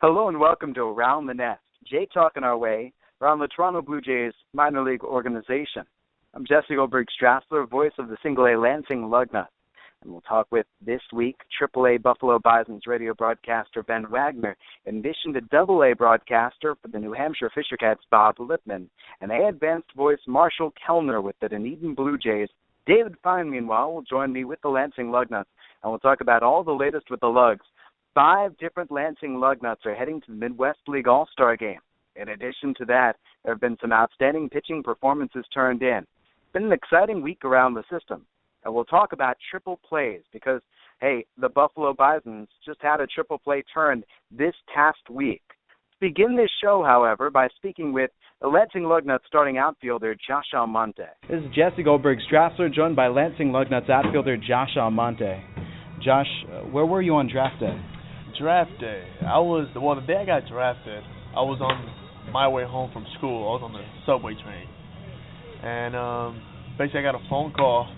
Hello and welcome to Around the Nest. Jay talking our way around the Toronto Blue Jays minor league organization. I'm Jesse Goldberg-Strassler, voice of the Single-A Lansing Lugnuts, and we'll talk with this week Triple-A Buffalo Bison's radio broadcaster Ben Wagner, in addition to Double-A broadcaster for the New Hampshire Fisher Cats Bob Lipman, and A advanced voice Marshall Kellner with the Dunedin Blue Jays. David Fine, meanwhile, will join me with the Lansing Lugnuts, and we'll talk about all the latest with the Lugs. 5 different Lansing Lugnuts are heading to the Midwest League All-Star Game. In addition to that, there have been some outstanding pitching performances turned in. It's been an exciting week around the system. And we'll talk about triple plays because, hey, the Buffalo Bisons just had a triple play turned this past week. To begin this show, however, by speaking with the Lansing Lugnuts starting outfielder Josh Almonte. This is Jesse Goldberg-Strassler, joined by Lansing Lugnuts outfielder Josh Almonte. Josh, where were you on draft day? Draft day. The day I got drafted, I was on my way home from school. I was on the subway train. And basically I got a phone call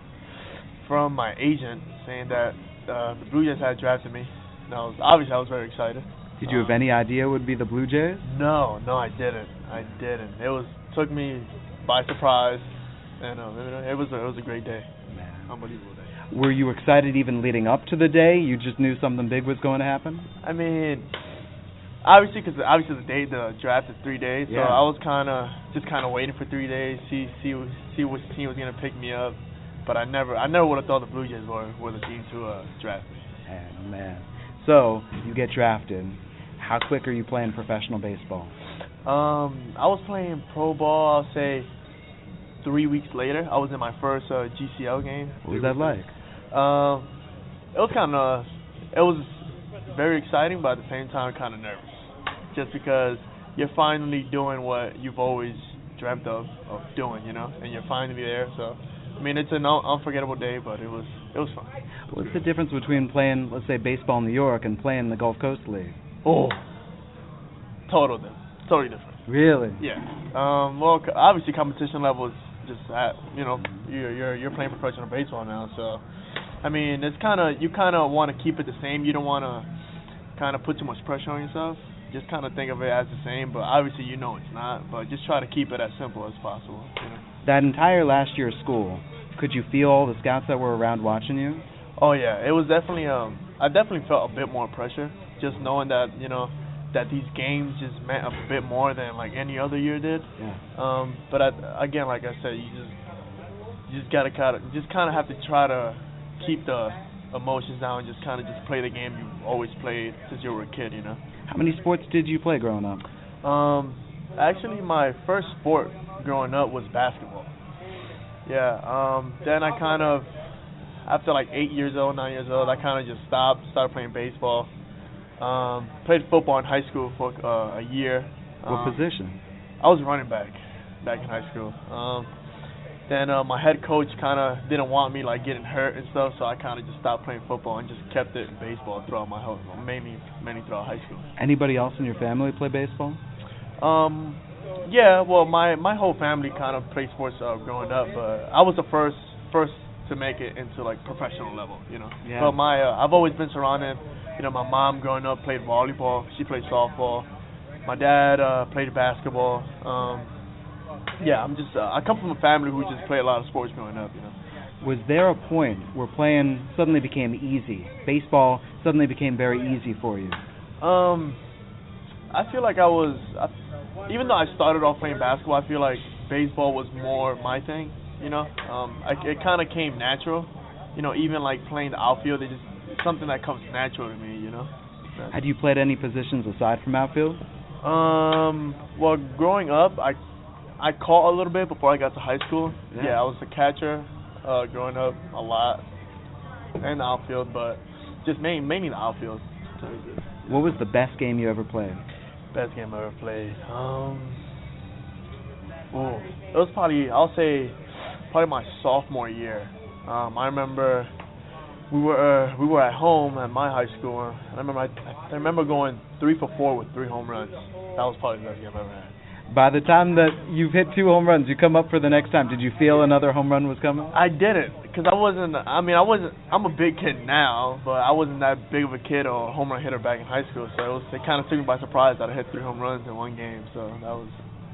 from my agent saying that the Blue Jays had drafted me. And I was very excited. Did you have any idea it would be the Blue Jays? No, I didn't. It took me by surprise, and it was a great day. Man. Unbelievable day. Were you excited even leading up to the day? You just knew something big was going to happen? I mean, obviously the draft is 3 days, so I was kind of waiting for 3 days, see which team was gonna pick me up. But I never would have thought the Blue Jays were the team to draft me. Man. So you get drafted. How quick are you playing professional baseball? I was playing pro ball, I'll say 3 weeks later. I was in my first GCL game. What was that like? It was very exciting, but at the same time kind of nervous, just because you're finally doing what you've always dreamt of doing, and you're finally there. So, I mean, it's an unforgettable day, but it was fun. What's the difference between playing, let's say, baseball in New York and playing the Gulf Coast League? Oh, totally different. Really? Yeah. Well, obviously, competition level is just you're playing professional baseball now, so. I mean, you kind of want to keep it the same. You don't want to kind of put too much pressure on yourself. Just kind of think of it as the same, but obviously it's not. But just try to keep it as simple as possible. That entire last year of school, could you feel all the scouts that were around watching you? Oh yeah, it was definitely. I definitely felt a bit more pressure, just knowing that that these games just meant a bit more than like any other year did. Yeah. But again, like I said, you just kind of have to try to keep the emotions down and just play the game you've always played since you were a kid, How many sports did you play growing up? Actually, my first sport growing up was basketball. Yeah. Then I after like 9 years old, I kind of just started playing baseball. Played football in high school for a year. What position? I was running back in high school. Then my head coach kind of didn't want me like getting hurt and stuff, so I kind of just stopped playing football and just kept it in baseball throughout my whole, mainly throughout high school. Anybody else in your family play baseball? Yeah, well my whole family kind of played sports growing up, but I was the first to make it into like professional level, Yeah. But I've always been surrounded. My mom growing up played volleyball. She played softball. My dad played basketball. Yeah, I come from a family who just played a lot of sports growing up, Was there a point where playing suddenly became easy? Baseball suddenly became very easy for you? I feel like even though I started off playing basketball, I feel like baseball was more my thing, it kind of came natural, even like playing the outfield, it's something that comes natural to me, Had you played any positions aside from outfield? Well, growing up, I caught a little bit before I got to high school. Yeah, I was a catcher growing up a lot, and the outfield, but just mainly the outfield. What was the best game you ever played? Best game I ever played. It was probably my sophomore year. I remember we were at home at my high school, and I remember going 3 for 4 with 3 home runs. That was probably the best game I've ever had. By the time that you've hit 2 home runs, you come up for the next time. Did you feel another home run was coming? I didn't, because I wasn't. I'm a big kid now, but I wasn't that big of a kid or a home run hitter back in high school. So it kind of took me by surprise that I hit 3 home runs in one game. So that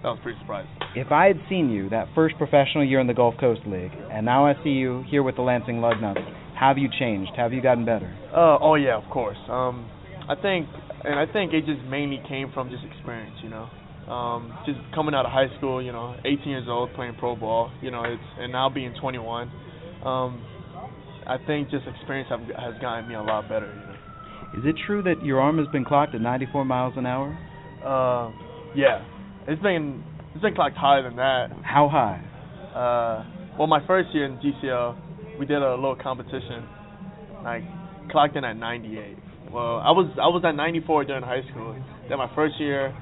was pretty surprising. If I had seen you that first professional year in the Gulf Coast League, and now I see you here with the Lansing Lugnuts, have you changed? Have you gotten better? Oh yeah, of course. I think it just mainly came from just experience, just coming out of high school, 18 years old, playing pro ball, and now being 21. I think just experience has gotten me a lot better. Is it true that your arm has been clocked at 94 miles an hour? Yeah, it's been clocked higher than that. How high? Well, my first year in GCL, we did a little competition. I clocked in at 98. Well, I was at 94 during high school. Then my first year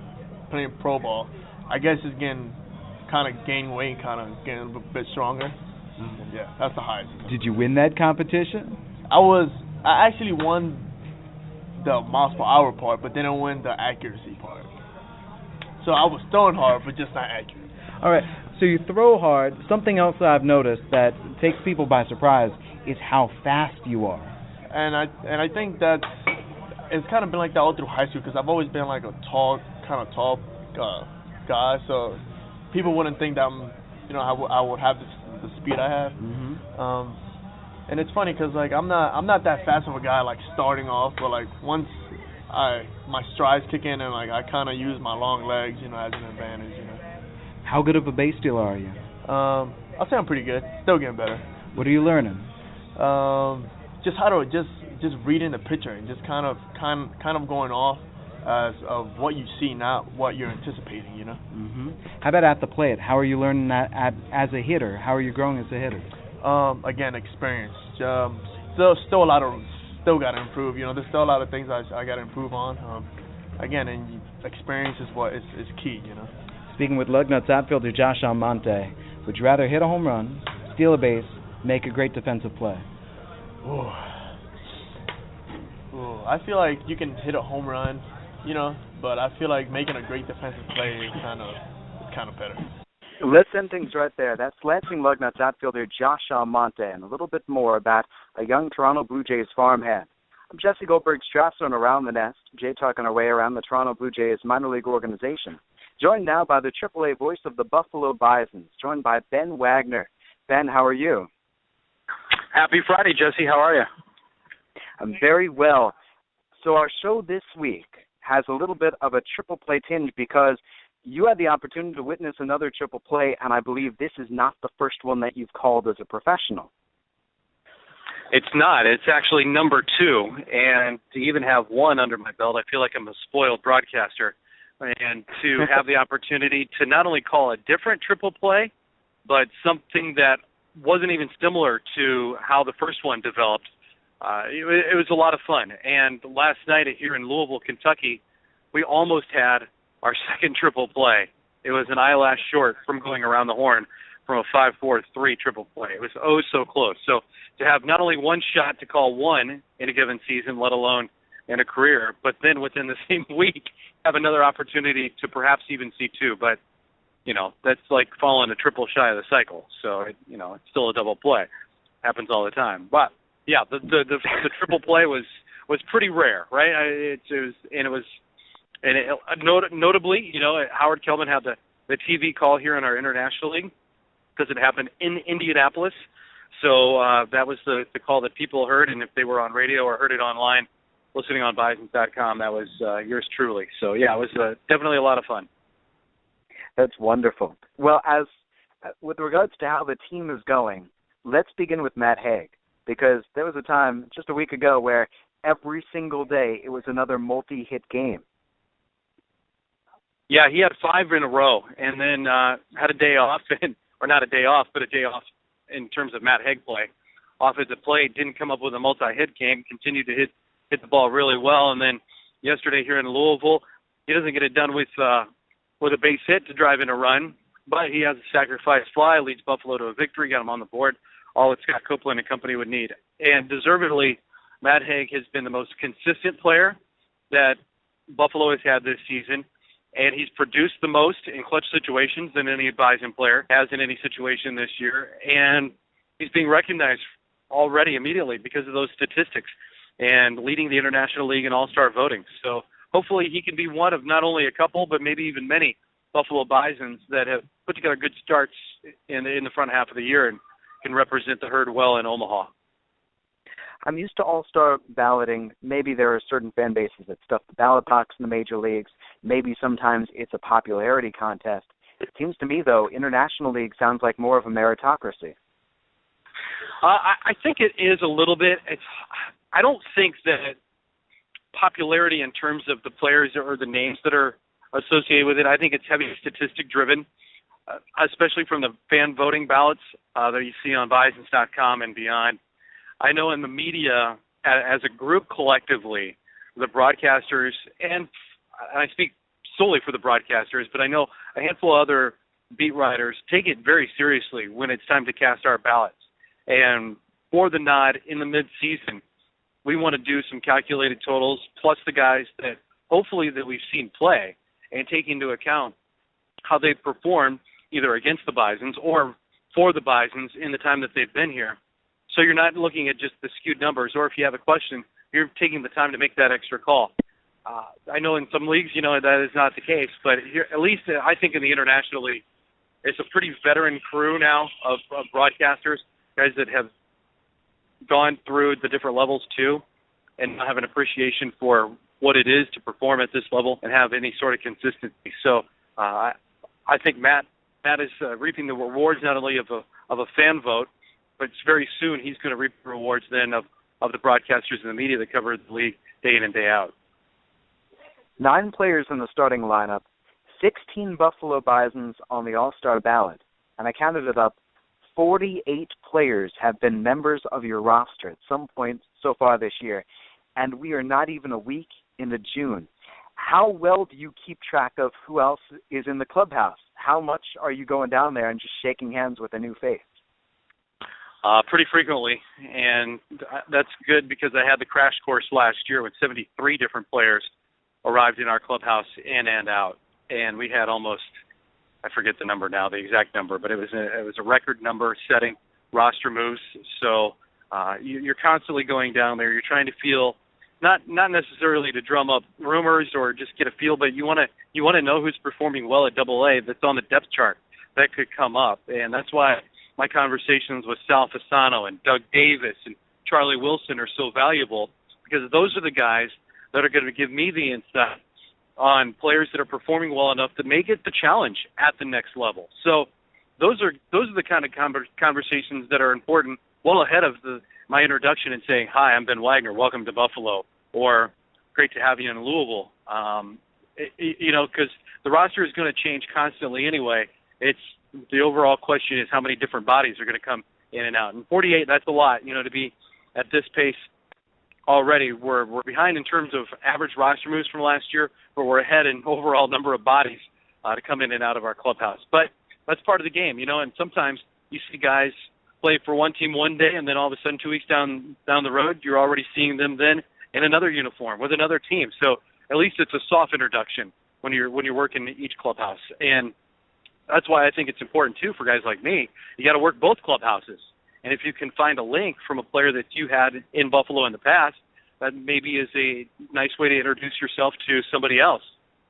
playing pro ball, I guess it's getting kind of gaining weight, kind of getting a bit stronger. Yeah, that's the highest. Did you win that competition? I actually won the miles per hour part, but didn't win the accuracy part. So I was throwing hard, but just not accurate. All right, so you throw hard. Something else that I've noticed that takes people by surprise is how fast you are. And I think it's kind of been like that all through high school, because I've always been like a tall guy, so people wouldn't think that I would have the speed I have. Mm-hmm. And it's funny because like I'm not that fast of a guy like starting off, but like once my strides kick in and like I kind of use my long legs, as an advantage. How good of a base stealer are you? I'll say I'm pretty good. Still getting better. What are you learning? Just how to just reading the picture and just kind of going off of what you see, not what you're anticipating. Mm-hmm. How about at the plate? How are you learning that as a hitter? How are you growing as a hitter? Again, experience. Still got to improve. There's still a lot of things I got to improve on. Again, and experience is what is key. Speaking with Lugnuts outfielder Josh Almonte, would you rather hit a home run, steal a base, make a great defensive play? Ooh, I feel like you can hit a home run, but I feel like making a great defensive play is kind of better. Let's end things right there. That's Lansing Lugnuts outfielder Josh Almonte, and a little bit more about a young Toronto Blue Jays farmhand. I'm Jesse Goldberg-Strasser, and Around the Nest, Jay talking our way around the Toronto Blue Jays minor league organization. Joined now by the AAA voice of the Buffalo Bisons, joined by Ben Wagner. Ben, how are you? Happy Friday, Jesse. How are you? I'm very well. So our show this week has a little bit of a triple play tinge because you had the opportunity to witness another triple play, and I believe this is not the first one that you've called as a professional. It's not. It's actually number 2. And to even have one under my belt, I feel like I'm a spoiled broadcaster. And to have the opportunity to not only call a different triple play, but something that wasn't even similar to how the first one developed, it was a lot of fun. And last night here in Louisville, Kentucky, we almost had our second triple play. It was an eyelash short from going around the horn from a 5-4-3 triple play. It was so close. So to have not only one shot to call one in a given season, let alone in a career, but then within the same week have another opportunity to perhaps even see 2. But, that's like falling a triple shy of the cycle. So, it's still a double play. Happens all the time. But, yeah, the triple play was pretty rare, right? Notably, Howard Kelman had the TV call here in our International League because it happened in Indianapolis. So that was the call that people heard, and if they were on radio or heard it online, listening on Bisons.com, that was yours truly. So, yeah, it was definitely a lot of fun. That's wonderful. Well, as with regards to how the team is going, let's begin with Matt Hague, because there was a time just a week ago where every single day it was another multi-hit game. Yeah, he had 5 in a row, and then had a day off, or not a day off, but a day off in terms of Matt Hague play. Offensive play, didn't come up with a multi-hit game, continued to hit the ball really well, and then yesterday here in Louisville, he doesn't get it done with a base hit to drive in a run, but he has a sacrifice fly, leads Buffalo to a victory, got him on the board, all that Scott Copeland and company would need. And deservedly, Matt Hague has been the most consistent player that Buffalo has had this season, and he's produced the most in clutch situations than any Bison player has in any situation this year, and he's being recognized already immediately because of those statistics and leading the International League in all-star voting. So hopefully he can be one of not only a couple, but maybe even many Buffalo Bisons that have put together good starts in the front half of the year and can represent the herd well in Omaha. I'm used to all-star balloting. Maybe there are certain fan bases that stuff the ballot box in the major leagues. Maybe sometimes it's a popularity contest. It seems to me, though, International League sounds like more of a meritocracy. I think it is a little bit. I don't think that popularity in terms of the players or the names that are associated with it, I think it's heavily statistic-driven, especially from the fan voting ballots that you see on Bisons.com and beyond. I know in the media, as a group collectively, the broadcasters, and I speak solely for the broadcasters, but I know a handful of other beat writers take it very seriously when it's time to cast our ballots. And for the nod in the mid-season, we want to do some calculated totals, plus the guys that hopefully that we've seen play, and take into account how they've performed either against the Bisons or for the Bisons in the time that they've been here. So you're not looking at just the skewed numbers, or if you have a question, you're taking the time to make that extra call. I know in some leagues, that is not the case, but here, at least I think in the International League, it's a pretty veteran crew now of broadcasters, guys that have gone through the different levels too, and have an appreciation for what it is to perform at this level and have any sort of consistency. So I think Matt is reaping the rewards not only of a fan vote, but very soon he's going to reap the rewards then of the broadcasters and the media that cover the league day in and day out. 9 players in the starting lineup, 16 Buffalo Bisons on the All-Star ballot, and I counted it up, 48 players have been members of your roster at some point so far this year, and we are not even a week into June. How well do you keep track of who else is in the clubhouse? How much are you going down there and just shaking hands with a new face? Pretty frequently, and that's good because I had the crash course last year when 73 different players arrived in our clubhouse in and out, and we had almost, I forget the number now, the exact number, but it was a record number-setting roster moves. So you're constantly going down there. You're trying to feel, not necessarily to drum up rumors or just get a feel, but you want to know who's performing well at AA that's on the depth chart that could come up, and that's why my conversations with Sal Fasano and Doug Davis and Charlie Wilson are so valuable, because those are the guys that are going to give me the insight on players that are performing well enough to make it the challenge at the next level. So those are the kind of conversations that are important well ahead of my introduction and saying, "Hi, I'm Ben Wagner. Welcome to Buffalo," or "Great to have you in Louisville." Because the roster is going to change constantly anyway. It's the overall question is how many different bodies are going to come in and out. And 48, that's a lot, to be at this pace already. We're behind in terms of average roster moves from last year, but we're ahead in overall number of bodies to come in and out of our clubhouse. But that's part of the game, and sometimes you see guys play for one team one day, and then all of a sudden 2 weeks down the road, you're already seeing them then in another uniform with another team. So at least it's a soft introduction when you're working each clubhouse. And that's why I think it's important, too, for guys like me. You got to work both clubhouses. And if you can find a link from a player that you had in Buffalo in the past, that maybe is a nice way to introduce yourself to somebody else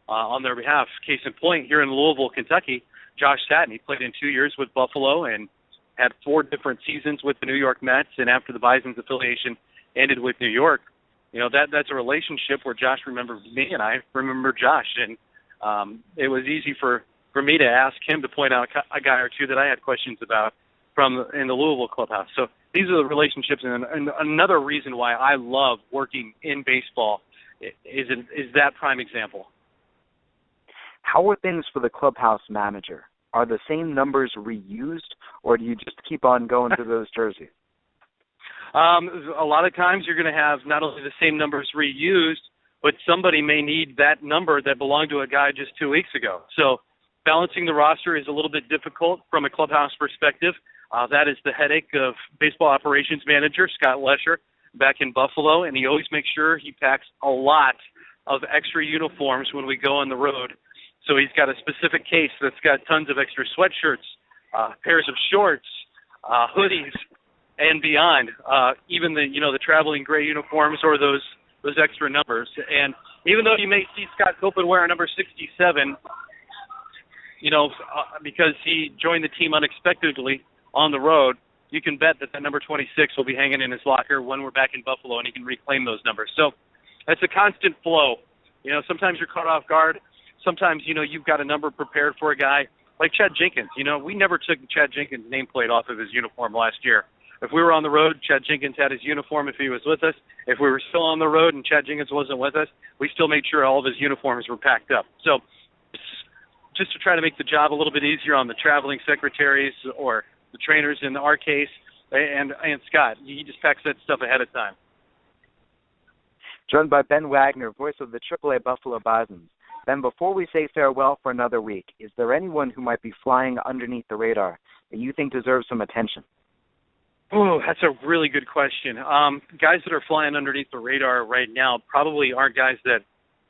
on their behalf. Case in point, here in Louisville, Kentucky, Josh Satin, he played in 2 years with Buffalo and had 4 different seasons with the New York Mets. And after the Bison's affiliation ended with New York, that's a relationship where Josh remembered me and I remember Josh. And it was easy for me to ask him to point out a guy or two that I had questions about in the Louisville clubhouse. So these are the relationships, and another reason why I love working in baseball is that prime example. How are things for the clubhouse manager? Are the same numbers reused, or do you just keep on going through those jerseys? A lot of times you're going to have not only the same numbers reused, but somebody may need that number that belonged to a guy just 2 weeks ago. So balancing the roster is a little bit difficult from a clubhouse perspective. That is the headache of baseball operations manager Scott Lesher back in Buffalo, and he always makes sure he packs a lot of extra uniforms when we go on the road So he's got a specific case that's got tons of extra sweatshirts, pairs of shorts, hoodies, and beyond. Even the traveling gray uniforms or those extra numbers. And even though you may see Scott Copeland wear number 67, because he joined the team unexpectedly on the road, you can bet that number 26 will be hanging in his locker when we're back in Buffalo and he can reclaim those numbers. So that's a constant flow. Sometimes you're caught off guard. Sometimes, you've got a number prepared for a guy like Chad Jenkins. We never took Chad Jenkins' nameplate off of his uniform last year. If we were on the road, Chad Jenkins had his uniform if he was with us. If we were still on the road and Chad Jenkins wasn't with us, we still made sure all of his uniforms were packed up. So just to try to make the job a little bit easier on the traveling secretaries or the trainers in our case, and Scott, he just packs that stuff ahead of time. Joined by Ben Wagner, voice of the AAA Buffalo Bisons. Ben, before we say farewell for another week, is there anyone who might be flying underneath the radar that you think deserves some attention? Oh, that's a really good question. Guys that are flying underneath the radar right now probably aren't guys that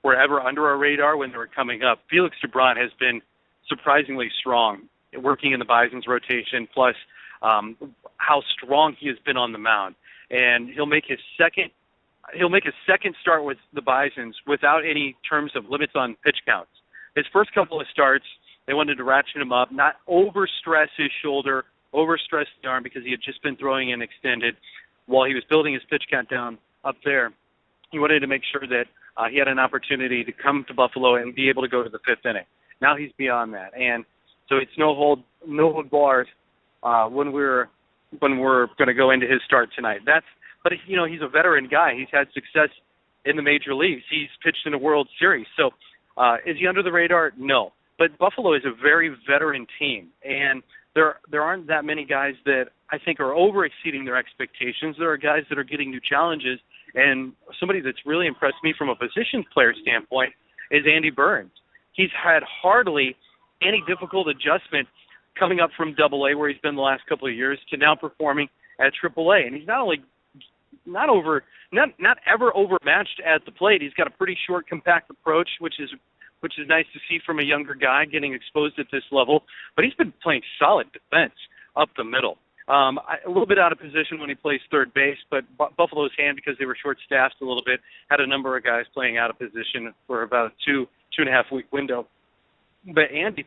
were ever under our radar when they were coming up. Felix Dubron has been surprisingly strong working in the Bison's rotation, plus how strong he has been on the mound. And he'll make his second start with the Bisons without any terms of limits on pitch counts. His first couple of starts, they wanted to ratchet him up, not overstress his shoulder, overstress the arm because he had just been throwing in extended while he was building his pitch count down up there. He wanted to make sure that he had an opportunity to come to Buffalo and be able to go to the fifth inning. Now he's beyond that, and so it's no hold bars when we're going to go into his start tonight. But he's a veteran guy. He's had success in the major leagues. He's pitched in a World Series. So is he under the radar? No. But Buffalo is a very veteran team, and there aren't that many guys that I think are over-exceeding their expectations. There are guys that are getting new challenges, and somebody that's really impressed me from a position player standpoint is Andy Burns. He's had hardly any difficult adjustment coming up from Double-A, where he's been the last couple of years, to now performing at Triple-A. And he's not ever overmatched at the plate. He's got a pretty short, compact approach, which is nice to see from a younger guy getting exposed at this level. But he's been playing solid defense up the middle. A little bit out of position when he plays third base, but Buffalo's hand, because they were short-staffed a little bit, had a number of guys playing out of position for about a 2.5 week window. But Andy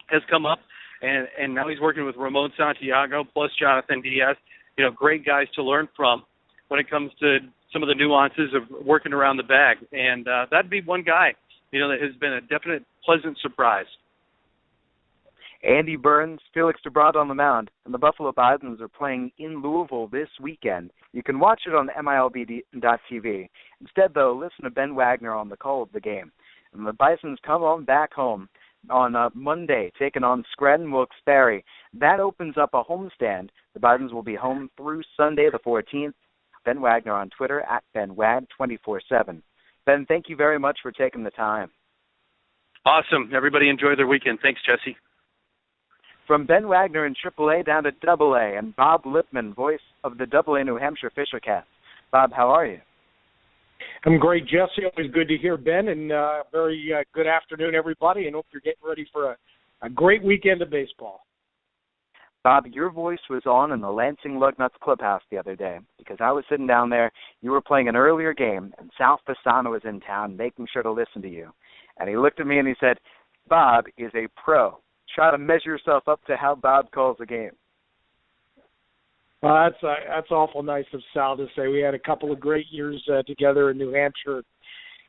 has come up, and now he's working with Ramon Santiago plus Jonathan Diaz. Great guys to learn from when it comes to some of the nuances of working around the bag. And that'd be one guy, that has been a definite pleasant surprise. Andy Burns, Felix Dubron on the mound, and the Buffalo Bisons are playing in Louisville this weekend. You can watch it on MILB.TV. Instead, though, listen to Ben Wagner on the call of the game. And the Bisons come on back home on Monday, taking on Scranton Wilkes-Barre. That opens up a homestand. The Bisons will be home through Sunday the 14th. Ben Wagner on Twitter at BenWag247. Ben, thank you very much for taking the time. Awesome. Everybody enjoy their weekend. Thanks, Jesse. From Ben Wagner in AAA down to AA, and Bob Lipman, voice of the AA New Hampshire Fishercats. Bob, how are you? I'm great, Jesse. Always good to hear Ben, and very good afternoon, everybody, and hope you're getting ready for a great weekend of baseball. Bob, your voice was on in the Lansing Lugnuts clubhouse the other day because I was sitting down there. You were playing an earlier game, and Sal Fasano was in town making sure to listen to you. And he looked at me and he said, Bob is a pro. Try to measure yourself up to how Bob calls a game. Well, that's awful nice of Sal to say. We had a couple of great years together in New Hampshire,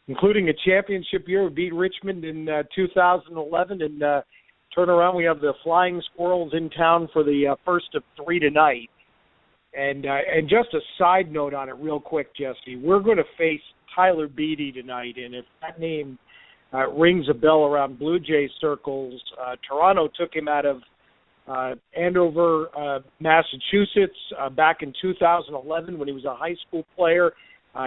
including a championship year. We beat Richmond in 2011, and turn around. We have the Flying Squirrels in town for the first of 3 tonight. And just a side note on it real quick, Jesse, we're going to face Tyler Beatty tonight, and if that name rings a bell around Blue Jays circles, Toronto took him out of Andover, Massachusetts, back in 2011 when he was a high school player.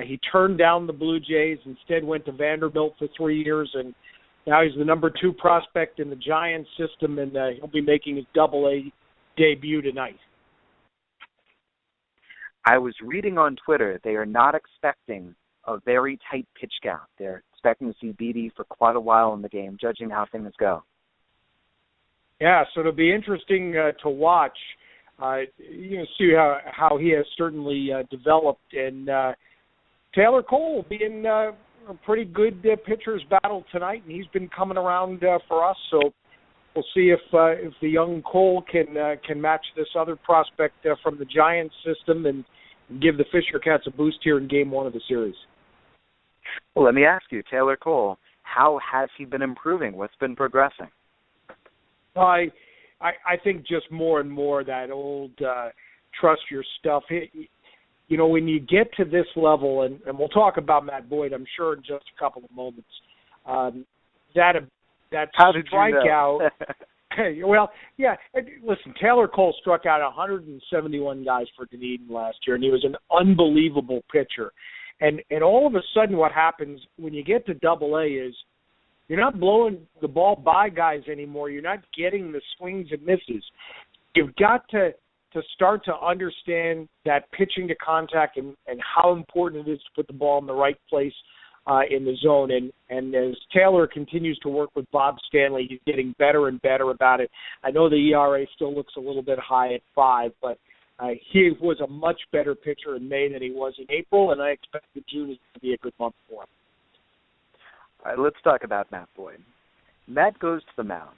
He turned down the Blue Jays, instead went to Vanderbilt for 3 years, and now he's the number 2 prospect in the Giants system, and he'll be making his Double-A debut tonight. I was reading on Twitter they are not expecting a very tight pitch count. They're expecting to see Beede for quite a while in the game, judging how things go. Yeah, so it'll be interesting to watch. See how he has certainly developed. And Taylor Cole will be in a pretty good pitcher's battle tonight, and he's been coming around for us. So we'll see if the young Cole can match this other prospect from the Giants system and give the Fisher Cats a boost here in Game 1 of the series. Well, let me ask you, Taylor Cole, how has he been improving? What's been progressing? I think just more and more that old trust your stuff. When you get to this level, and we'll talk about Matt Boyd, I'm sure, in just a couple of moments, that how did strikeout. You know? Well, yeah. Listen, Taylor Cole struck out 171 guys for Dunedin last year, and he was an unbelievable pitcher. And all of a sudden, what happens when you get to Double-A is you're not blowing the ball by guys anymore. You're not getting the swings and misses. You've got to start to understand that pitching to contact and how important it is to put the ball in the right place in the zone. And as Taylor continues to work with Bob Stanley, he's getting better and better about it. I know the ERA still looks a little bit high at 5, but he was a much better pitcher in May than he was in April, and I expect that June is going to be a good month for him. All right, let's talk about Matt Boyd. Matt goes to the mound.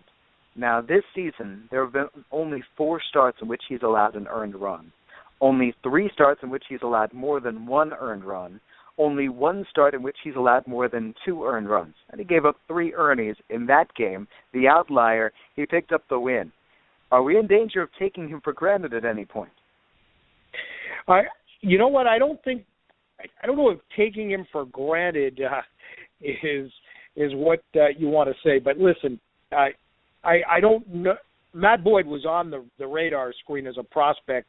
Now, this season, there have been only 4 starts in which he's allowed an earned run, only 3 starts in which he's allowed more than 1 earned run, only 1 start in which he's allowed more than 2 earned runs, and he gave up 3 earnies in that game. The outlier, he picked up the win. Are we in danger of taking him for granted at any point? You know what? I don't know if taking him for granted is what you want to say. But listen, I don't know. Matt Boyd was on the radar screen as a prospect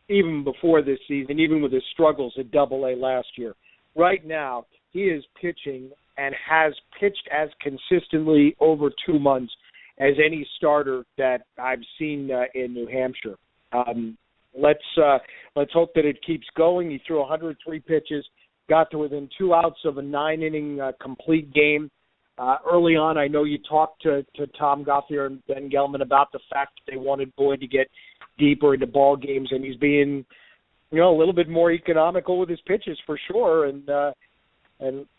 even before this season, even with his struggles at Double-A last year. Right now, he is pitching and has pitched as consistently over 2 months as any starter that I've seen in New Hampshire. Let's hope that it keeps going. He threw 103 pitches, got to within 2 outs of a 9-inning complete game. Early on, I know you talked to Tom Gauthier and Ben Gelman about the fact that they wanted Boyd to get deeper into ball games, and he's being, a little bit more economical with his pitches for sure. And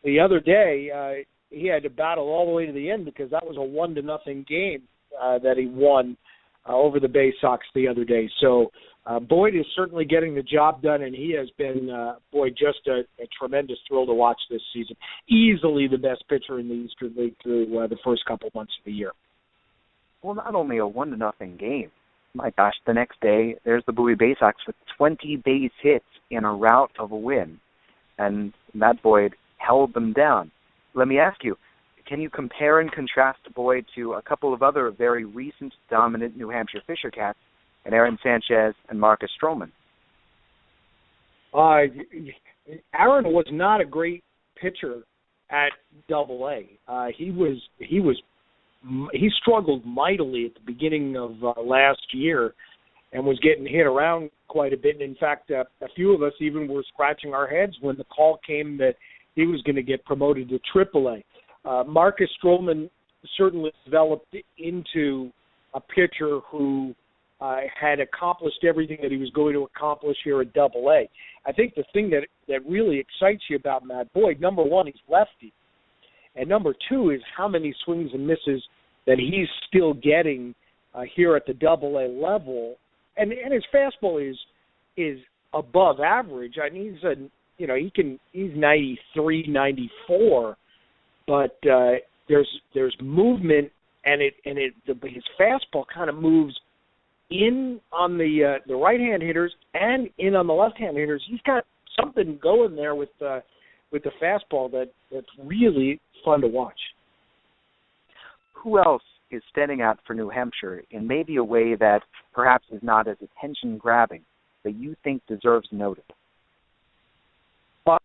the other day, he had to battle all the way to the end because that was a 1-0 game that he won over the Bay Sox the other day. So Boyd is certainly getting the job done, and he has been, just a tremendous thrill to watch this season. Easily the best pitcher in the Eastern League through the first couple months of the year. Well, not only a 1-0 game. My gosh, the next day, there's the Bowie Bay Sox with 20 base hits in a rout of a win, and Matt Boyd held them down. Let me ask you, can you compare and contrast Boyd to a couple of other very recent dominant New Hampshire Fisher Cats, and Aaron Sanchez and Marcus Stroman? Aaron was not a great pitcher at Double-A. He struggled mightily at the beginning of last year and was getting hit around quite a bit. And in fact, a few of us even were scratching our heads when the call came that he was going to get promoted to AAA. Marcus Stroman certainly developed into a pitcher who had accomplished everything that he was going to accomplish here at Double-A. I think the thing that really excites you about Matt Boyd, number one, he's lefty. And number 2 is how many swings and misses that he's still getting here at the Double-A level. And his fastball is above average. I mean, he's 93, 94, but there's movement, and his fastball kind of moves in on the right-hand hitters and in on the left-hand hitters. He's got something going there with the fastball that's really fun to watch. Who else is standing out for New Hampshire in maybe a way that perhaps is not as attention-grabbing, but you think deserves notice?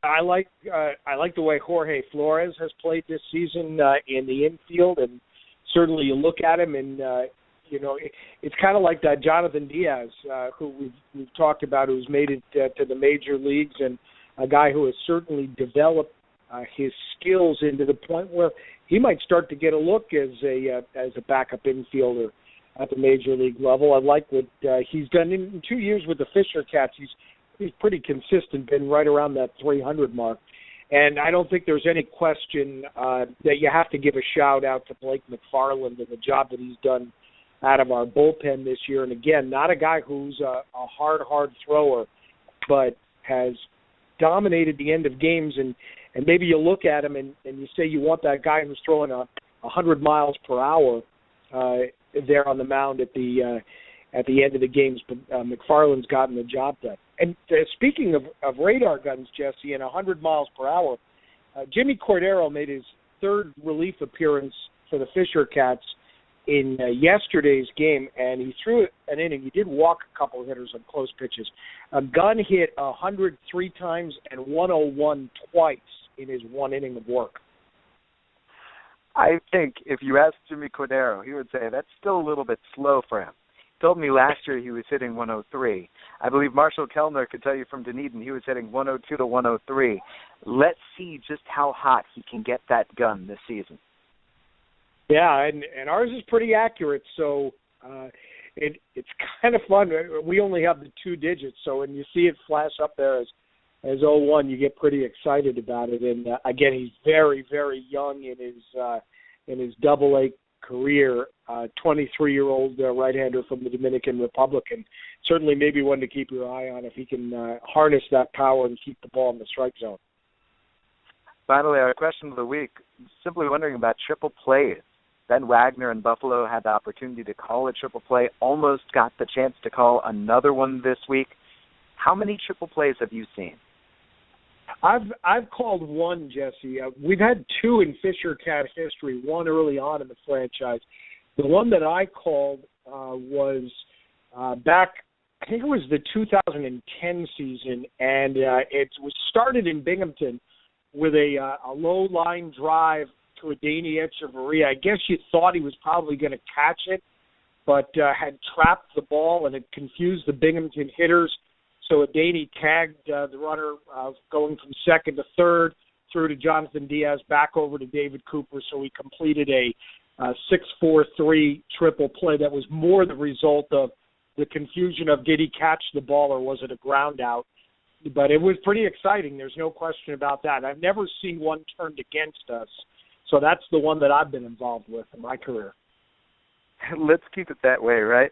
I like the way Jorge Flores has played this season in the infield, and certainly you look at him and it's kind of like that Jonathan Diaz, who we've talked about, who's made it to the major leagues, and a guy who has certainly developed his skills into the point where he might start to get a look as a backup infielder at the major league level. I like what he's done in 2 years with the Fisher Cats. He's pretty consistent, been right around that 300 mark. And I don't think there's any question that you have to give a shout out to Blake McFarland and the job that he's done out of our bullpen this year. And again, not a guy who's a hard thrower, but has dominated the end of games. And maybe you look at him and you say you want that guy who's throwing 100 miles per hour there on the mound at the end of the games. But McFarland's gotten the job done. And speaking of radar guns, Jesse, and 100 miles per hour, Jimmy Cordero made his third relief appearance for the Fisher Cats in yesterday's game, and he threw an inning. He did walk a couple of hitters on close pitches. Gunn hit 100 3 times and 101 twice in his one inning of work. I think if you asked Jimmy Cordero, he would say that's still a little bit slow for him. He told me last year he was hitting 103. I believe Marshall Kellner could tell you from Dunedin he was hitting 102 to 103. Let's see just how hot he can get that gun this season. Yeah, and ours is pretty accurate, so it's kind of fun. We only have the 2 digits, so when you see it flash up there as 01, you get pretty excited about it. And again, he's very, very young in his Double-A career. 23-year-old right-hander from the Dominican Republic, and certainly maybe one to keep your eye on if he can harness that power and keep the ball in the strike zone. Finally, our question of the week, simply wondering about triple plays. Ben Wagner in Buffalo had the opportunity to call a triple play, almost got the chance to call another one this week. How many triple plays have you seen? I've called one, Jesse. We've had 2 in Fisher Cat history, one early on in the franchise. The one that I called was back, I think it was the 2010 season, and it was started in Binghamton with a low line drive to Adeiny Echeverria. I guess you thought he was probably going to catch it, but had trapped the ball and had confused the Binghamton hitters. So Adeiny tagged the runner going from second to third through to Jonathan Diaz, back over to David Cooper. So he completed a 6-4-3 triple play that was more the result of the confusion of did he catch the ball or was it a ground out. But it was pretty exciting. There's no question about that. I've never seen one turned against us. So that's the one that I've been involved with in my career. Let's keep it that way, right?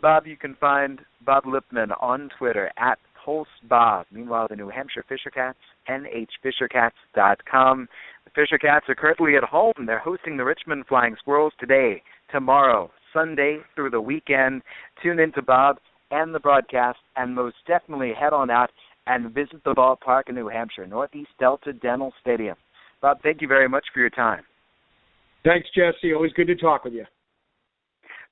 Bob, you can find Bob Lipman on Twitter at PulseBob. Meanwhile, the New Hampshire Fisher Cats, nhfishercats.com. The Fisher Cats are currently at home. They're hosting the Richmond Flying Squirrels today, tomorrow, Sunday through the weekend. Tune in to Bob and the broadcast, and most definitely head on out and visit the ballpark in New Hampshire, Northeast Delta Dental Stadium. Bob, thank you very much for your time. Thanks, Jesse. Always good to talk with you.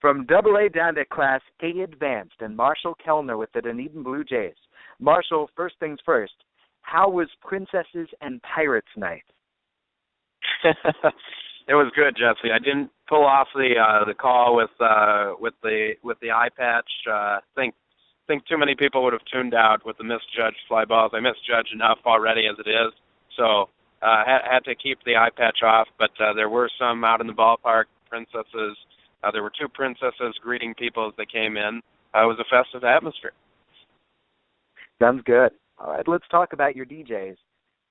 From Double-A down to Class A Advanced, and Marshall Kellner with the Dunedin Blue Jays. Marshall, first things first, how was Princesses and Pirates night? It was good, Jesse. I didn't pull off the call with the eye patch. Think too many people would have tuned out with the misjudged fly balls. I misjudged enough already as it is, so had to keep the eye patch off. But there were some out in the ballpark, princesses. There were 2 princesses greeting people as they came in. It was a festive atmosphere. Sounds good. All right, let's talk about your DJs.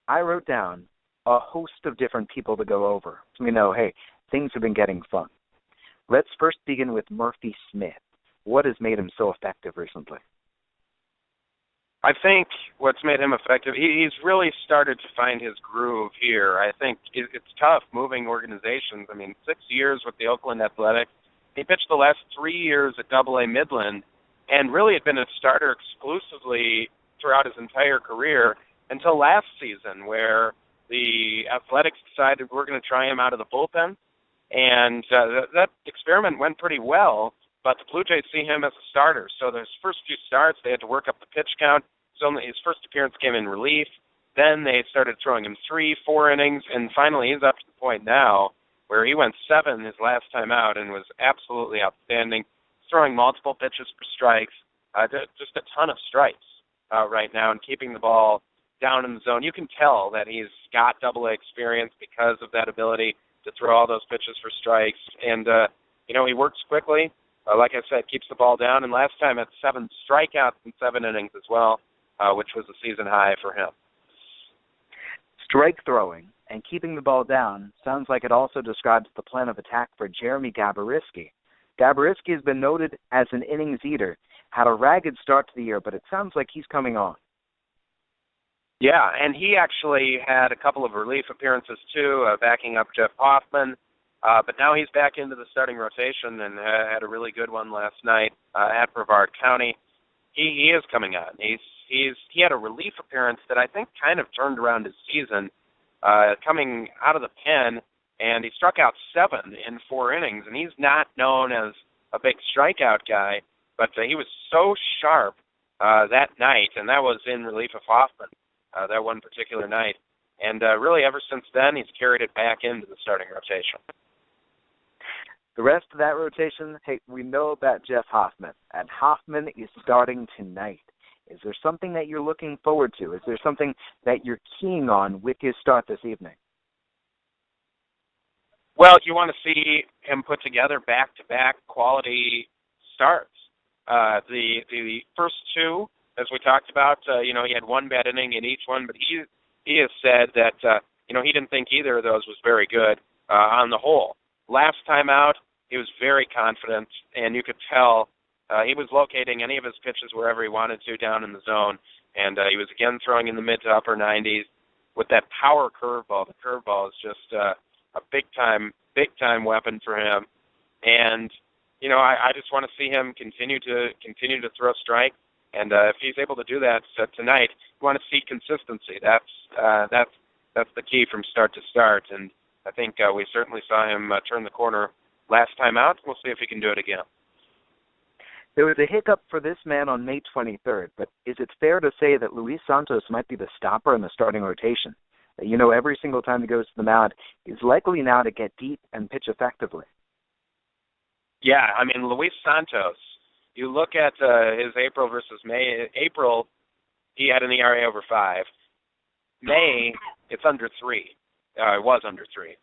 I wrote down a host of different people to go over. So we know, hey, things have been getting fun. Let's first begin with Murphy Smith. What has made him so effective recently? I think what's made him effective, he's really started to find his groove here. I think it's tough moving organizations. I mean, 6 years with the Oakland Athletics. He pitched the last 3 years at Double-A Midland and really had been a starter exclusively throughout his entire career until last season, where the Athletics decided we're going to try him out of the bullpen. And that experiment went pretty well, but the Blue Jays see him as a starter. So his first few starts, they had to work up the pitch count. So his first appearance came in relief. Then they started throwing him 3, 4 innings, and finally he's up to the point now where he went 7 his last time out and was absolutely outstanding, throwing multiple pitches for strikes, just a ton of strikes right now, and keeping the ball down in the zone. You can tell that he's got double-A experience because of that ability to throw all those pitches for strikes. And, he works quickly. Like I said, keeps the ball down. And last time had 7 strikeouts in 7 innings as well, which was a season high for him. Strike throwing and keeping the ball down sounds like it also describes the plan of attack for Jeremy Gaboryski. Gaboryski has been noted as an innings eater, had a ragged start to the year, but it sounds like he's coming on. Yeah, and he actually had a couple of relief appearances too, backing up Jeff Hoffman. But now he's back into the starting rotation and had a really good one last night at Brevard County. He is coming on. He had a relief appearance that I think kind of turned around his season, coming out of the pen, and he struck out 7 in 4 innings. And he's not known as a big strikeout guy, but he was so sharp that night, and that was in relief of Hoffman that one particular night. And really, ever since then, he's carried it back into the starting rotation. The rest of that rotation, hey, we know about Jeff Hoffman, and Hoffman is starting tonight. Is there something that you're looking forward to? Is there something that you're keen on with his start this evening? Well, you want to see him put together back-to-back quality starts. The first 2, as we talked about, he had 1 bad inning in each one, but he has said that, he didn't think either of those was very good on the whole. Last time out, he was very confident, and you could tell he was locating any of his pitches wherever he wanted to down in the zone, and he was again throwing in the mid to upper 90s with that power curveball. The curveball is just a big time weapon for him, and I just want to see him continue to throw strike, and if he's able to do that tonight, you want to see consistency. That's the key from start to start, and I think we certainly saw him turn the corner last time out. We'll see if he can do it again. There was a hiccup for this man on May 23rd, but is it fair to say that Luis Santos might be the stopper in the starting rotation? Every single time he goes to the mound, he's likely now to get deep and pitch effectively. Yeah, Luis Santos, you look at his April versus May. April, he had an ERA over 5. May, it's under 3. It was under 3.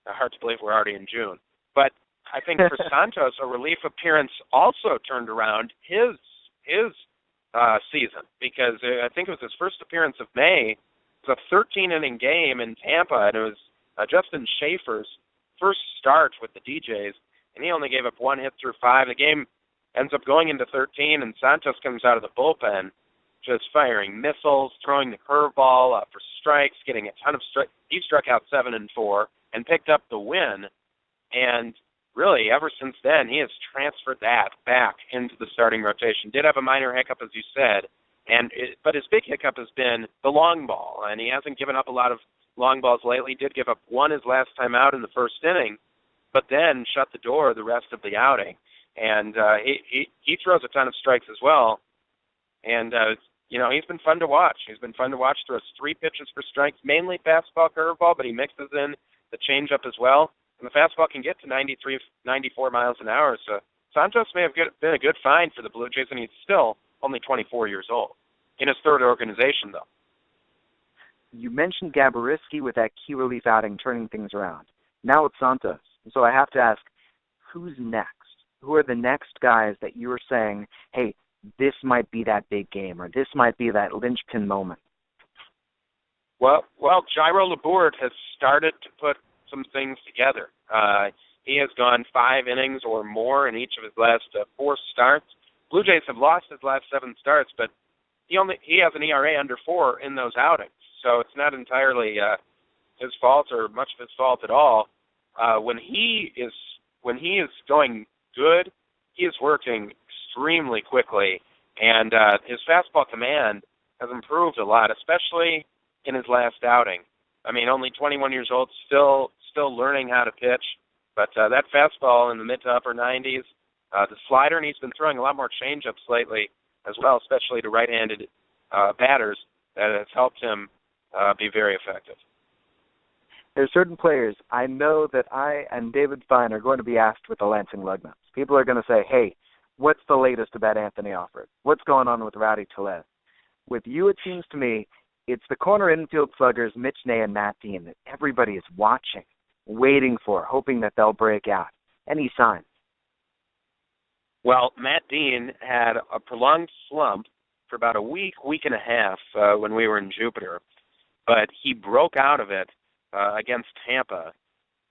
Hard to believe we're already in June. But I think for Santos, a relief appearance also turned around his season, because I think it was his first appearance of May. It was a 13-inning game in Tampa, and it was Justin Schaefer's first start with the DJs, and he only gave up 1 hit through 5. The game ends up going into 13, and Santos comes out of the bullpen just firing missiles, throwing the curveball for strikes, getting a ton of strikes. He struck out 7 in 4 and picked up the win. And really, ever since then, he has transferred that back into the starting rotation. Did have a minor hiccup, as you said, but his big hiccup has been the long ball, and he hasn't given up a lot of long balls lately. He did give up 1 his last time out in the first inning, but then shut the door the rest of the outing. And he throws a ton of strikes as well. And, he's been fun to watch. He's been fun to watch. Throws 3 pitches for strikes, mainly fastball, curveball, but he mixes in the changeup as well. And the fastball can get to 93, 94 miles an hour. So Santos may have been a good find for the Blue Jays, and he's still only 24 years old. In his 3rd organization, though. You mentioned Gaboryski with that key relief outing turning things around. Now it's Santos. So I have to ask, who's next? Who are the next guys that you are saying, hey, this might be that big game, or this might be that linchpin moment? Well, Jairo Labourd has started to put some things together. He has gone 5 innings or more in each of his last 4 starts. Blue Jays have lost his last 7 starts, but he has an ERA under 4 in those outings. So it's not entirely his fault or much of his fault at all. When he is going good, he is working extremely quickly, and his fastball command has improved a lot, especially in his last outing. Only 21 years old, still learning how to pitch, but that fastball in the mid to upper 90s, the slider, and he's been throwing a lot more changeups lately as well, especially to right-handed batters, that has helped him be very effective. There are certain players I know that I and David Fine are going to be asked with the Lansing Lugnuts. People are going to say, hey, what's the latest about Anthony Alford? What's going on with Rowdy Tellez? With you, it seems to me, It's the corner infield sluggers Mitch Ney and Matt Dean that everybody is watching, waiting for, hoping that they'll break out. Any signs? Well, Matt Dean had a prolonged slump for about a week and a half when we were in Jupiter, but he broke out of it against Tampa.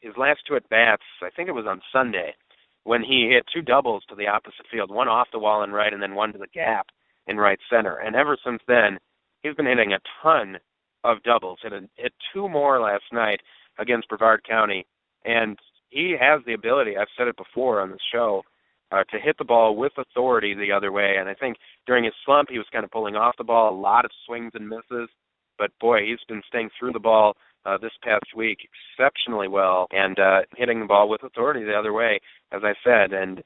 His last two at-bats, I think it was on Sunday, when he hit two doubles to the opposite field, one off the wall in right and then one to the gap in right center. And ever since then, he's been hitting a ton of doubles. Hit two more last night against Brevard County. And he has the ability, I've said it before on the show, to hit the ball with authority the other way. And I think during his slump, he was kind of pulling off the ball, a lot of swings and misses. But, boy, he's been staying through the ball this past week exceptionally well and hitting the ball with authority the other way, as I said. And,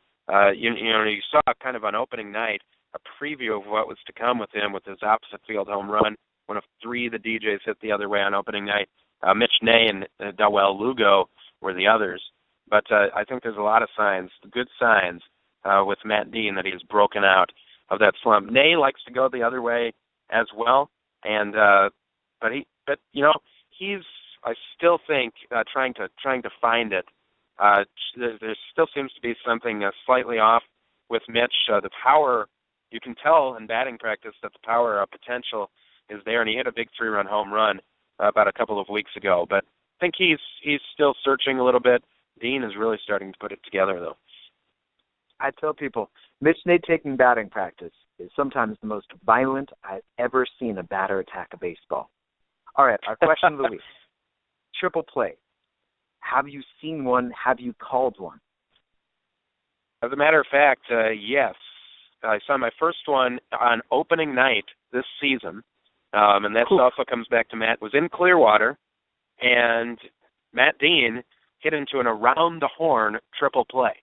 you saw kind of on opening night a preview of what was to come with him with his opposite field home run, one of three the DJs hit the other way on opening night. Mitch Ney and Dawel Lugo were the others. But I think there's a lot of signs, good signs, with Matt Dean that he's broken out of that slump. Ney likes to go the other way as well, and but he's, I still think, trying to find it. There still seems to be something slightly off with Mitch. The power, you can tell in batting practice that the power potential is there, and he hit a big 3-run home run about a couple of weeks ago. But I think he's still searching a little bit. Dean is really starting to put it together, though. I tell people, Mitch Ney taking batting practice is sometimes the most violent I've ever seen a batter attack a baseball. All right, our question of the week. Triple play. Have you seen one? Have you called one? As a matter of fact, yes. I saw my first one on opening night this season, and that also comes back to Matt. It was in Clearwater, and Matt Dean hit into an around-the-horn triple play.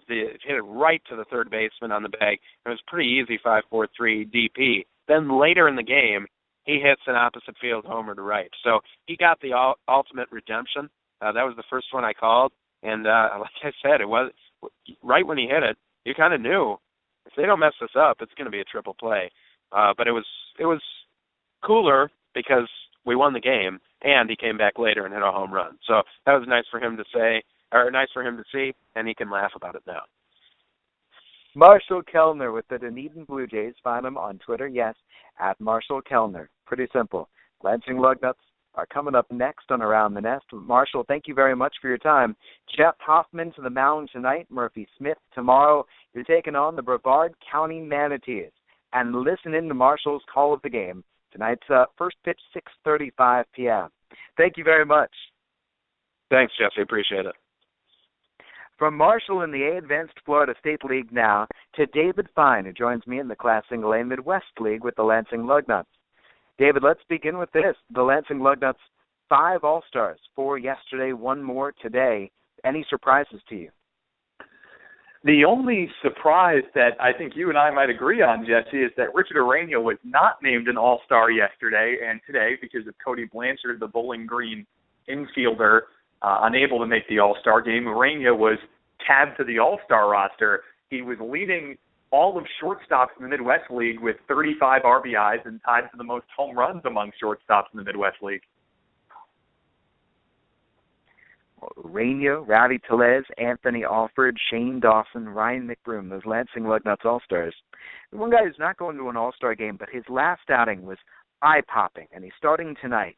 Hit it right to the third baseman on the bag. It was pretty easy 5-4-3 DP. Then later in the game, he hits an opposite field homer to right. So he got the ultimate redemption. That was the first one I called. And like I said, it was right when he hit it, you kind of knew if they don't mess this up, it's going to be a triple play. But it was cooler because we won the game, and he came back later and hit a home run. So that was nice for him to say, or nice for him to see, and he can laugh about it now. Marshall Kellner with the Dunedin Blue Jays. Find him on Twitter, yes, at Marshall Kellner. Pretty simple. Lansing Lugnuts are coming up next on Around the Nest. Marshall, thank you very much for your time. Jeff Hoffman to the mound tonight. Murphy Smith tomorrow. You're taking on the Brevard County Manatees. And listen in to Marshall's call of the game. Tonight's first pitch, 6:35 p.m. Thank you very much. Thanks, Jesse. Appreciate it. From Marshall in the A Advanced Florida State League now to David Fine, who joins me in the Class Single A Midwest League with the Lansing Lugnuts. David, let's begin with this. The Lansing Lugnuts, 5 All-Stars, 4 yesterday, 1 more today. Any surprises to you? The only surprise that I think you and I might agree on, Jesse, is that Richard Arena was not named an All-Star yesterday and today because of Cody Blanchard, the Bowling Green infielder, unable to make the All-Star game. Arena was tabbed to the All-Star roster. He was leading all of shortstops in the Midwest League with 35 RBIs and tied for the most home runs among shortstops in the Midwest League. Rainio, Ravi Telez, Anthony Alford, Shane Dawson, Ryan McBroom, those Lansing Lugnuts All-Stars. The one guy who's not going to an All-Star game, but his last outing was eye-popping, and he's starting tonight.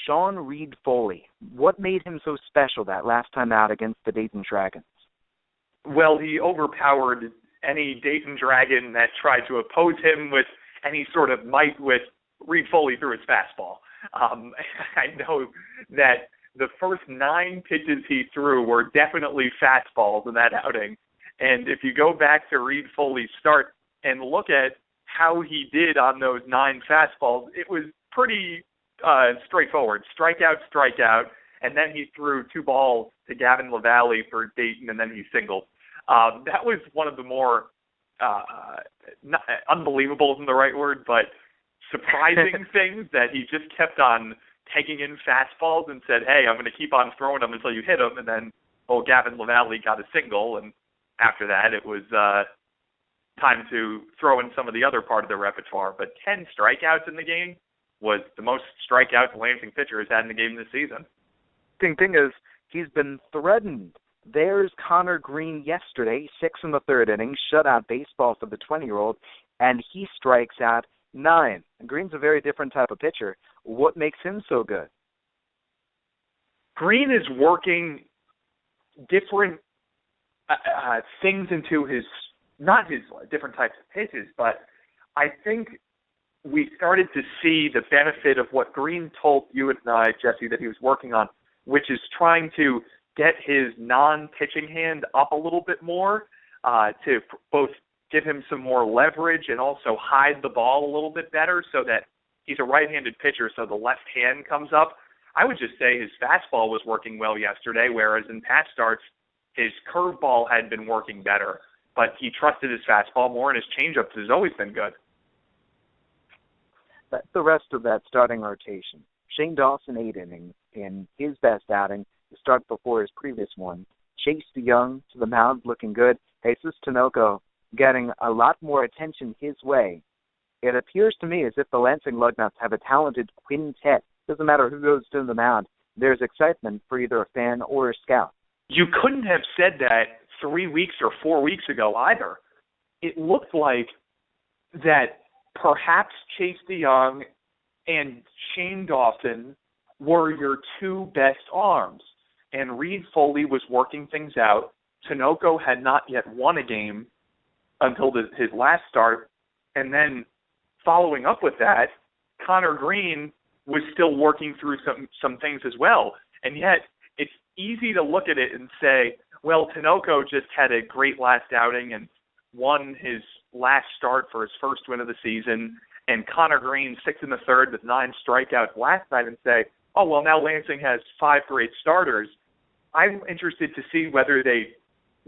Sean Reed Foley. What made him so special that last time out against the Dayton Dragons? Well, he overpowered any Dayton Dragon that tried to oppose him with any sort of might with Reed Foley through his fastball. I know that the first 9 pitches he threw were definitely fastballs in that outing. And if you go back to Reed Foley's start and look at how he did on those 9 fastballs, it was pretty straightforward. Strikeout, and then he threw 2 balls to Gavin LaValle for Dayton, and then he singled. That was one of the more, not, unbelievable isn't the right word, but surprising things that he just kept on taking in fastballs and said, hey, I'm going to keep on throwing them until you hit them, and then, Gavin LaValle got a single, and after that it was time to throw in some of the other part of the repertoire. But 10 strikeouts in the game, was the most strikeouts a Lansing pitcher has had in a game this season. Thing is, he's been threatened. There's Connor Green yesterday, 6 in the third inning, shutout baseball for the 20-year-old, and he strikes out 9. And Green's a very different type of pitcher. What makes him so good? Green is working different things into his, not his different types of pitches, but I think we started to see the benefit of what Green told you and I, Jesse, that he was working on, which is trying to get his non-pitching hand up a little bit more to both give him some more leverage and also hide the ball a little bit better so that he's a right-handed pitcher, so the left hand comes up. I would just say his fastball was working well yesterday, whereas in past starts, his curveball had been working better, but he trusted his fastball more, and his changeup has always been good. That's the rest of that starting rotation. Shane Dawson, 8 innings in his best outing, the start before his previous one. Chase DeYoung to the mound, looking good. Jesus Tinoco getting a lot more attention his way. It appears to me as if the Lansing Lugnuts have a talented quintet. Doesn't matter who goes to the mound. There's excitement for either a fan or a scout. You couldn't have said that 3 weeks or 4 weeks ago either. It looked like that perhaps Chase DeYoung and Shane Dawson were your two best arms, and Reed Foley was working things out. Tinoco had not yet won a game until his last start, and then following up with that, Connor Green was still working through some things as well. And yet, it's easy to look at it and say, well, Tinoco just had a great last outing and won his last start for his first win of the season, and Connor Green 6 in the third with 9 strikeouts last night, and say, oh, well, now Lansing has 5 great starters. I'm interested to see whether they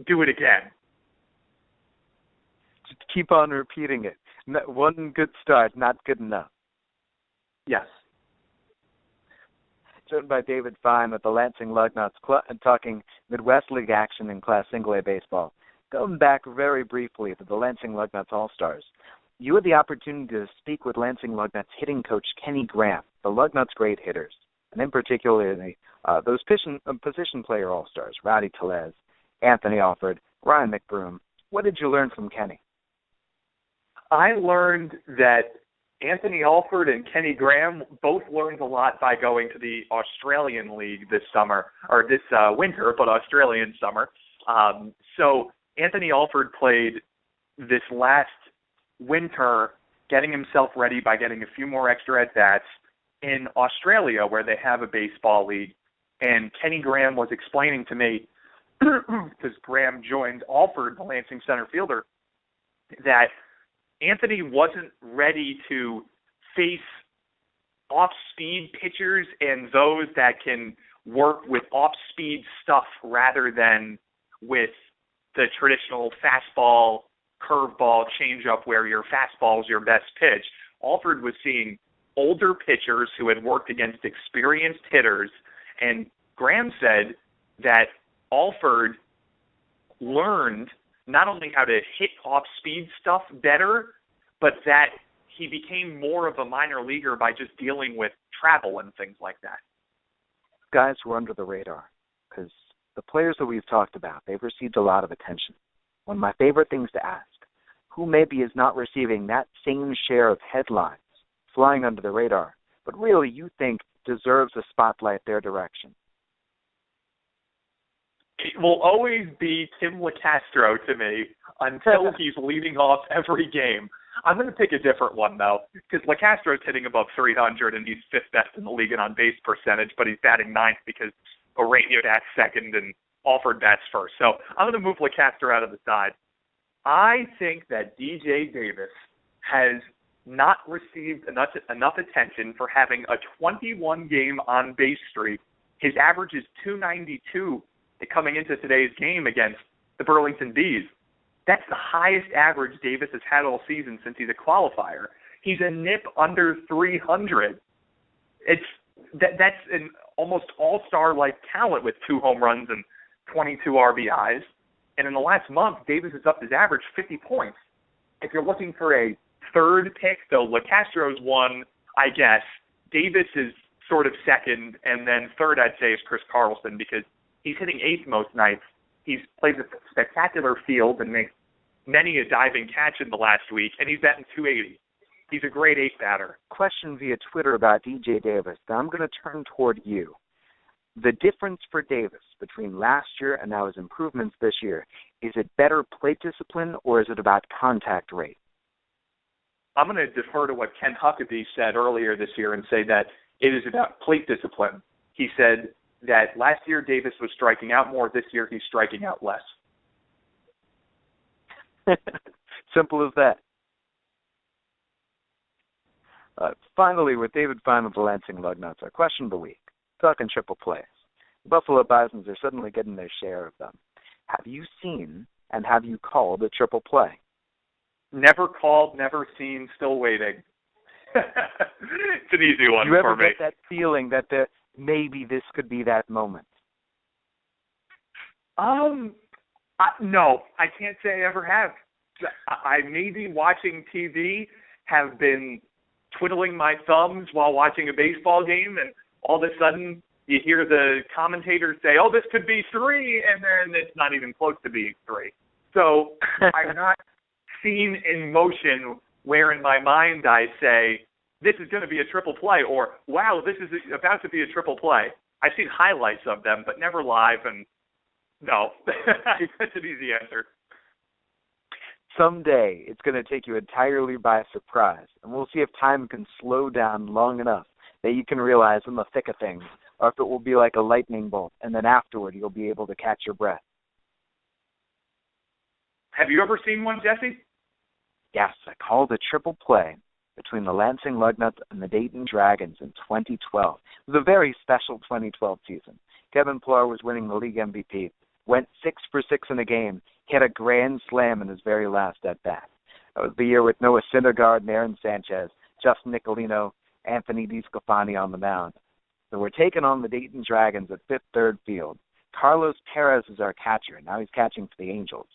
do it again. Just keep on repeating it. One good start, not good enough. Yes. Joined by David Fine with the Lansing Lugnuts, talking Midwest League action in Class Single A baseball. Going back very briefly to the Lansing Lugnuts All-Stars, you had the opportunity to speak with Lansing Lugnuts hitting coach Kenny Graham, the Lugnuts' great hitters, and in particular those position player All-Stars, Rowdy Tellez, Anthony Alford, Ryan McBroom. What did you learn from Kenny? I learned that Anthony Alford and Kenny Graham both learned a lot by going to the Australian League this summer, or this winter, but Australian summer. So Anthony Alford played this last winter getting himself ready by getting a few more extra at-bats in Australia, where they have a baseball league. And Kenny Graham was explaining to me, because Graham joined Alford, the Lansing center fielder, that Anthony wasn't ready to face off-speed pitchers and those that can work with off-speed stuff rather than with the traditional fastball, curveball, changeup where your fastball is your best pitch. Alford was seeing older pitchers who had worked against experienced hitters, and Graham said that Alford learned not only how to hit off-speed stuff better, but that he became more of a minor leaguer by just dealing with travel and things like that. Guys who are under the radar, because the players that we've talked about, they've received a lot of attention. One of my favorite things to ask, who maybe is not receiving that same share of headlines, flying under the radar, but really you think deserves a spotlight their direction? It will always be Tim LeCastro to me until he's leading off every game. I'm going to pick a different one, though, because LeCastro's hitting above 300, and he's 5th best in the league in on-base percentage, but he's batting 9th because Arenio bats 2nd and Alford bats 1st. So I'm going to move LeCastro out of the side. I think that DJ Davis has not received enough attention for having a 21-game on-base streak. His average is .292 coming into today's game against the Burlington Bees. That's the highest average Davis has had all season since he's a qualifier. He's a nip under 300. That's an almost all-star-like talent with 2 home runs and 22 RBIs. And in the last month, Davis has upped his average 50 points. If you're looking for a third pick, though, LeCastro's one, I guess, Davis is sort of second, and then third I'd say is Chris Carlson, because he's hitting eighth most nights. He's played a spectacular field and makes many a diving catch in the last week, and he's batting 280. He's a great eighth batter. Question via Twitter about DJ Davis. Now I'm going to turn toward you. The difference for Davis between last year and now his improvements this year, is it better plate discipline or is it about contact rate? I'm going to defer to what Ken Huckabee said earlier this year and say that it is about plate discipline. He said that last year Davis was striking out more. This year he's striking out less. Simple as that. Finally, with David Fine of the Lansing Lugnuts, our question of the week. Talking triple plays. The Buffalo Bisons are suddenly getting their share of them. Have you seen and have you called a triple play? Never called, never seen, still waiting. It's an easy one for me. Do you ever get that feeling that maybe this could be that moment? No, I can't say I ever have. I maybe watching TV have been twiddling my thumbs while watching a baseball game, and all of a sudden you hear the commentators say, oh, this could be 3, and then it's not even close to being 3. So I've not seen in motion where in my mind I say, this is going to be a triple play, or, wow, this is about to be a triple play. I've seen highlights of them, but never live, and no. That's an easy answer. Someday it's going to take you entirely by surprise, and we'll see if time can slow down long enough that you can realize in the thick of things, or if it will be like a lightning bolt, and then afterward you'll be able to catch your breath. Have you ever seen one, Jesse? Yes, I called a triple play between the Lansing Lugnuts and the Dayton Dragons in 2012. It was a very special 2012 season. Kevin Pillar was winning the league MVP, went 6 for 6 in a game, hit a grand slam in his very last at-bat. That was the year with Noah Syndergaard and Aaron Sanchez, Justin Nicolino, Anthony DeSclafani on the mound. So we're taking on the Dayton Dragons at Fifth Third Field. Carlos Perez is our catcher. Now he's catching for the Angels.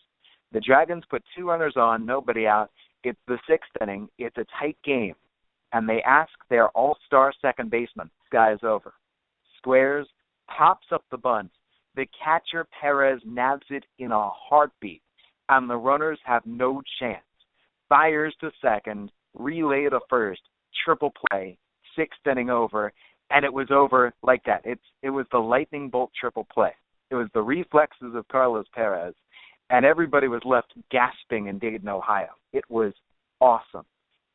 The Dragons put 2 runners on, nobody out. It's the 6th inning. It's a tight game. And they ask their all-star second baseman, this guy is over. Squares, pops up the bunt. The catcher, Perez, nabs it in a heartbeat, and the runners have no chance. Fires to second, relay to first, triple play, 6th inning over, and it was over like that. It was the lightning bolt triple play. It was the reflexes of Carlos Perez, and everybody was left gasping in Dayton, Ohio. It was awesome.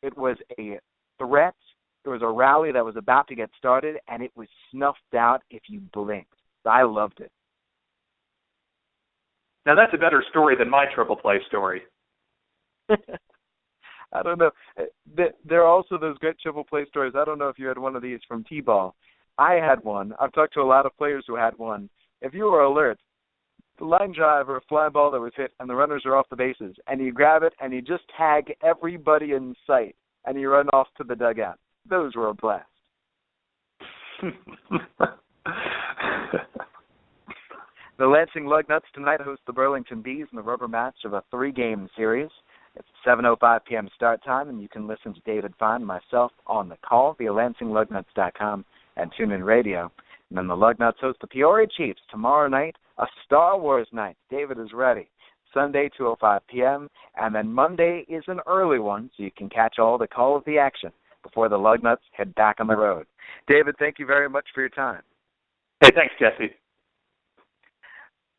It was a threat. There was a rally that was about to get started, and it was snuffed out if you blinked. I loved it. Now, that's a better story than my triple play story. I don't know. There are also those great triple play stories. I don't know if you had one of these from T-ball. I had one. I've talked to a lot of players who had one. If you were alert, the line drive or a fly ball that was hit and the runners are off the bases, and you grab it and you just tag everybody in sight and you run off to the dugout. Those were a blast. The Lansing Lugnuts tonight host the Burlington Bees in the rubber match of a 3-game series. It's 7:05 p.m. start time, and you can listen to David Fine and myself on the call via LansingLugnuts.com and TuneIn Radio. And then the Lugnuts host the Peoria Chiefs tomorrow night, a Star Wars night. David is ready. Sunday, 2:05 p.m., and then Monday is an early one, so you can catch all the call of the action before the Lugnuts head back on the road. David, thank you very much for your time. Hey, thanks, Jesse.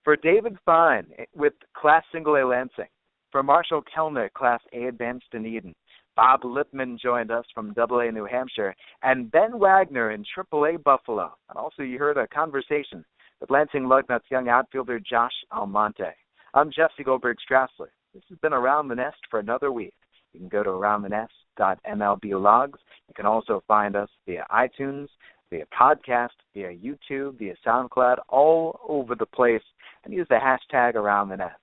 For David Fine with Class Single A Lansing, for Marshall Kellner, Class A Advanced in Eden, Bob Lipman joined us from AA New Hampshire, and Ben Wagner in AAA Buffalo. And also you heard a conversation with Lansing Lugnuts young outfielder Josh Almonte. I'm Jesse Goldberg-Strassler. This has been Around the Nest for another week. You can go to aroundthenest.mlblogs. You can also find us via iTunes, via podcast, via YouTube, via SoundCloud, all over the place, and use the hashtag Around the Nest.